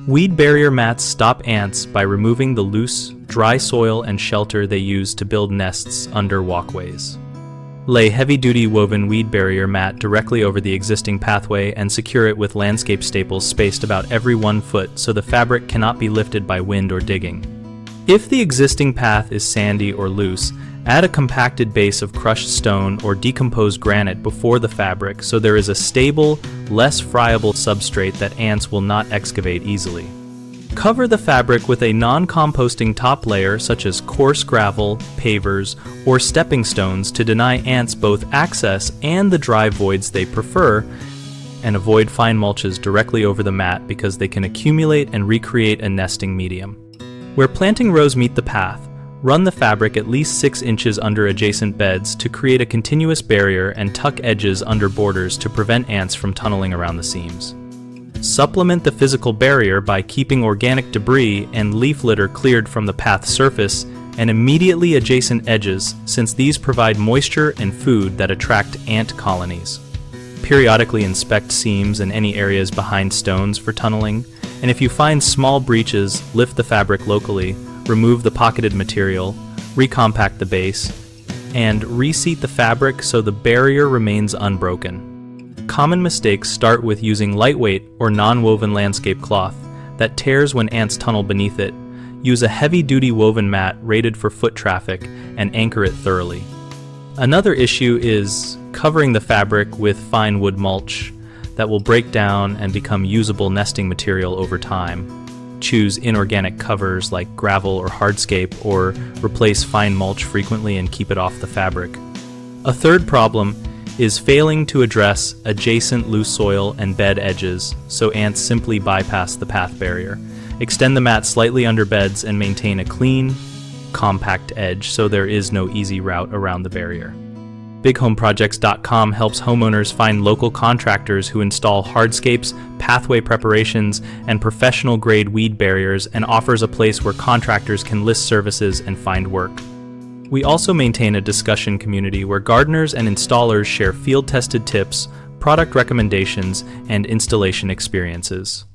Weed barrier mats stop ants by removing the loose, dry soil and shelter they use to build nests under walkways. Lay heavy-duty woven weed barrier mat directly over the existing pathway and secure it with landscape staples spaced about every 1 foot so the fabric cannot be lifted by wind or digging. If the existing path is sandy or loose, add a compacted base of crushed stone or decomposed granite before the fabric so there is a stable, less friable substrate that ants will not excavate easily. Cover the fabric with a non-composting top layer such as coarse gravel, pavers, or stepping stones to deny ants both access and the dry voids they prefer, and avoid fine mulches directly over the mat because they can accumulate and recreate a nesting medium. Where planting rows meet the path, run the fabric at least 6 inches under adjacent beds to create a continuous barrier and tuck edges under borders to prevent ants from tunneling around the seams. Supplement the physical barrier by keeping organic debris and leaf litter cleared from the path surface and immediately adjacent edges, since these provide moisture and food that attract ant colonies. Periodically inspect seams and any areas behind stones for tunneling, and if you find small breaches, lift the fabric locally, remove the pocketed material, recompact the base, and reseat the fabric so the barrier remains unbroken. Common mistakes start with using lightweight or non-woven landscape cloth that tears when ants tunnel beneath it. Use a heavy-duty woven mat rated for foot traffic and anchor it thoroughly. Another issue is covering the fabric with fine wood mulch that will break down and become usable nesting material over time. Choose inorganic covers like gravel or hardscape, or replace fine mulch frequently and keep it off the fabric. A third problem is failing to address adjacent loose soil and bed edges, so ants simply bypass the path barrier. Extend the mat slightly under beds and maintain a clean, compact edge so there is no easy route around the barrier. BigHomeProjects.com helps homeowners find local contractors who install hardscapes, pathway preparations, and professional-grade weed barriers, and offers a place where contractors can list services and find work. We also maintain a discussion community where gardeners and installers share field-tested tips, product recommendations, and installation experiences.